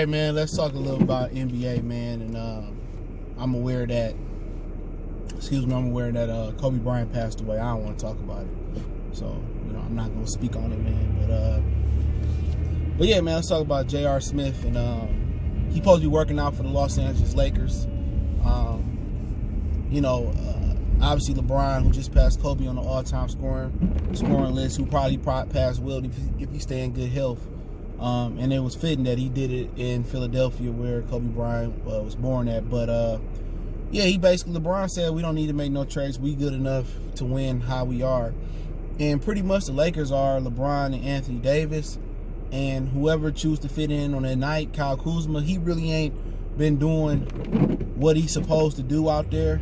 right, man, let's talk a little about NBA, man. And I'm aware that Kobe Bryant passed away. I don't want to talk about it. So, I'm not going to speak on it, man. But yeah, man, let's talk about J.R. Smith. And he's supposed to be working out for the Los Angeles Lakers. Obviously LeBron, who just passed Kobe on the all-time scoring list, who probably pass Wilt if he stay in good health. And it was fitting that he did it in Philadelphia, where Kobe Bryant was born at. But LeBron said we don't need to make no trades. We good enough to win how we are. And pretty much the Lakers are LeBron and Anthony Davis, and whoever choose to fit in on that night. Kyle Kuzma, he really ain't been doing what he's supposed to do out there.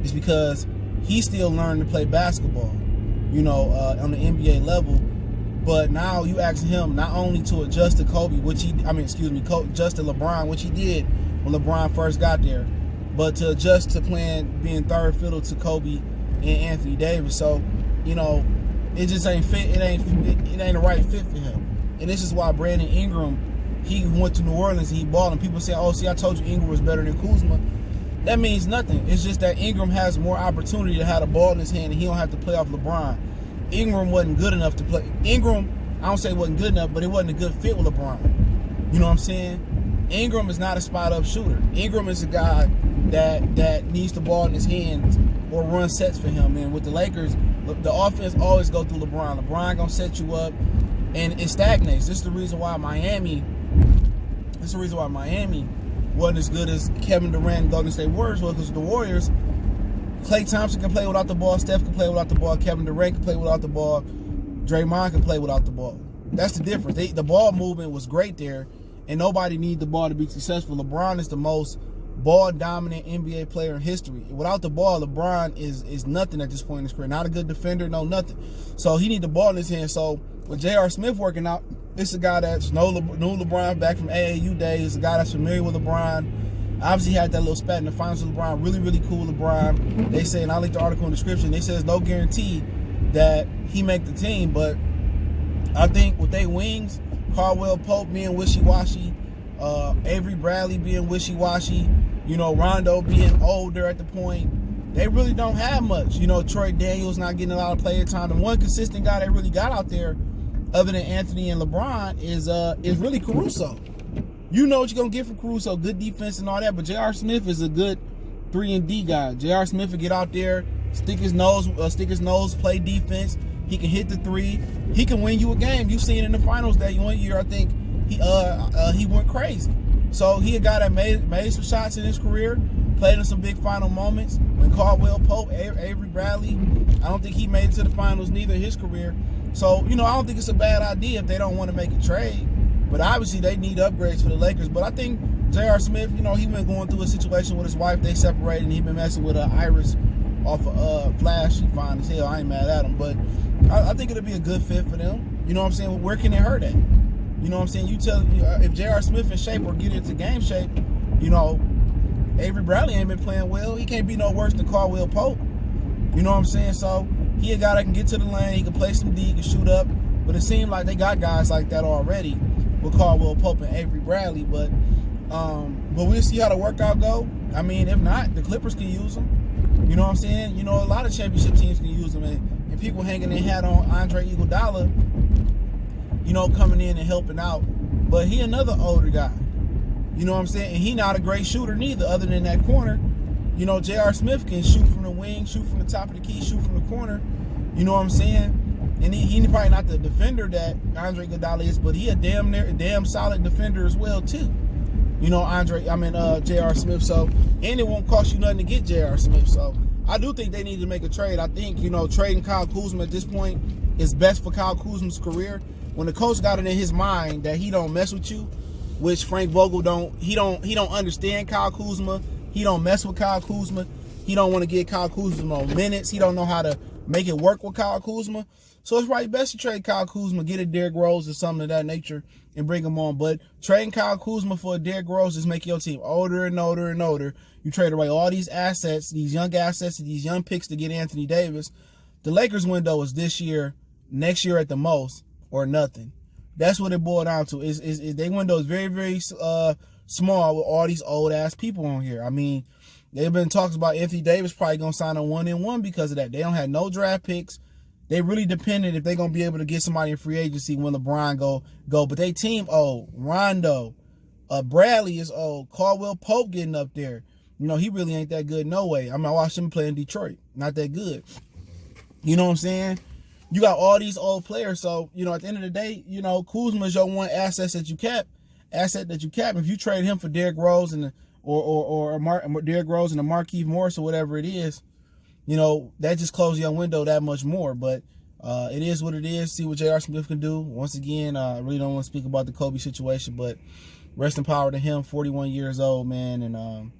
It's because he's still learning to play basketball, on the NBA level. But now you ask him not only to adjust to adjust to LeBron, which he did when LeBron first got there, but to adjust to being third fiddle to Kobe and Anthony Davis. So, it just ain't fit. It ain't a right fit for him. And this is why Brandon Ingram, he went to New Orleans and he balled, and people say, "Oh, see, I told you Ingram was better than Kuzma." That means nothing. It's just that Ingram has more opportunity to have the ball in his hand, and he don't have to play off LeBron. Ingram wasn't good enough to play. Ingram, I don't say wasn't good enough, but it wasn't a good fit with LeBron. You know what I'm saying? Ingram is not a spot-up shooter. Ingram is a guy that needs the ball in his hands or run sets for him. And with the Lakers, the offense always go through LeBron. LeBron gonna set you up, and it stagnates. This is the reason why Miami wasn't as good as Kevin Durant and Golden State Warriors was, because the Warriors, Klay Thompson can play without the ball, Steph can play without the ball, Kevin Durant can play without the ball, Draymond can play without the ball. That's the difference. The ball movement was great there, and nobody needs the ball to be successful. LeBron is the most ball-dominant NBA player in history. Without the ball, LeBron is nothing at this point in his career. Not a good defender, no nothing. So he needs the ball in his hand. So with J.R. Smith working out, it's a guy that's knew LeBron back from AAU days. It's a guy that's familiar with LeBron. Obviously had that little spat in the finals with LeBron. Really, really cool LeBron. They say, and I linked the article in the description, they say there's no guarantee that he make the team. But I think with their wings, Caldwell Pope being wishy-washy, Avery Bradley being wishy-washy, Rondo being older at the point, they really don't have much. Troy Daniels not getting a lot of player time. The one consistent guy they really got out there, other than Anthony and LeBron, is really Caruso. You know what you're going to get from Caruso, good defense and all that, but J.R. Smith is a good 3-and-D guy. J.R. Smith will get out there, stick his nose, play defense. He can hit the three. He can win you a game. You've seen in the finals that one year, I think, he went crazy. So he a guy that made some shots in his career, played in some big final moments. When Caldwell Pope, Avery Bradley, I don't think he made it to the finals neither in his career. So, I don't think it's a bad idea if they don't want to make a trade. But obviously they need upgrades for the Lakers. But I think J.R. Smith, he been going through a situation with his wife. They separated, and he been messing with Iris off of Flash. She fine as hell. I ain't mad at him. But I think it'll be a good fit for them. You know what I'm saying? Where can it hurt at? You know what I'm saying? You tell if J.R. Smith in shape or get into game shape, Avery Bradley ain't been playing well. He can't be no worse than Caldwell Pope. You know what I'm saying? So he a guy that can get to the lane. He can play some D. He can shoot up. But it seemed like they got guys like that already with Caldwell Pope and Avery Bradley. But we'll see how the workout go. I mean, if not, the Clippers can use them. You know what I'm saying? A lot of championship teams can use them. And people hanging their hat on Andre Iguodala, coming in and helping out. But he another older guy. You know what I'm saying? And he not a great shooter neither, other than that corner. J.R. Smith can shoot from the wing, shoot from the top of the key, shoot from the corner. You know what I'm saying? And he probably not the defender that Andre Iguodala is, but he a damn solid defender as well too. J.R. Smith. So, and it won't cost you nothing to get J.R. Smith. So I do think they need to make a trade. I think, trading Kyle Kuzma at this point is best for Kyle Kuzma's career. When the coach got it in his mind that he don't mess with you, which Frank Vogel don't understand Kyle Kuzma. He don't mess with Kyle Kuzma. He don't want to give Kyle Kuzma no minutes. He don't know how to make it work with Kyle Kuzma. So it's probably best to trade Kyle Kuzma, get a Derrick Rose or something of that nature, and bring him on. But trading Kyle Kuzma for a Derrick Rose is making your team older and older and older. You trade away all these assets, these young assets, and these young picks to get Anthony Davis. The Lakers window is this year, next year at the most, or nothing. That's what it boiled down to. Is their window is very, very small with all these old ass people on here. I mean, they've been talks about Anthony Davis probably gonna sign a 1-and-1 because of that. They don't have no draft picks. They really dependent if they're gonna be able to get somebody in free agency when LeBron go. But they team old. Rondo, Bradley is old. Caldwell Pope getting up there. You know, he really ain't that good, no way. I mean, I watched him play in Detroit. Not that good. You know what I'm saying? You got all these old players. So, you know, at the end of the day, you know, Kuzma's your one asset that you cap. If you trade him for Derrick Rose and Derrick Rose and a Markieff Morris or whatever it is, you know, that just closes your window that much more. But it is what it is. See what J.R. Smith can do. Once again, I really don't want to speak about the Kobe situation, but rest in power to him, 41 years old, man, and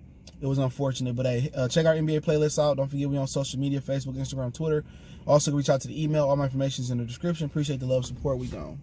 it was unfortunate. But hey, check our NBA playlist out. Don't forget we on social media, Facebook, Instagram, Twitter. Also, reach out to the email. All my information is in the description. Appreciate the love, support. We gone.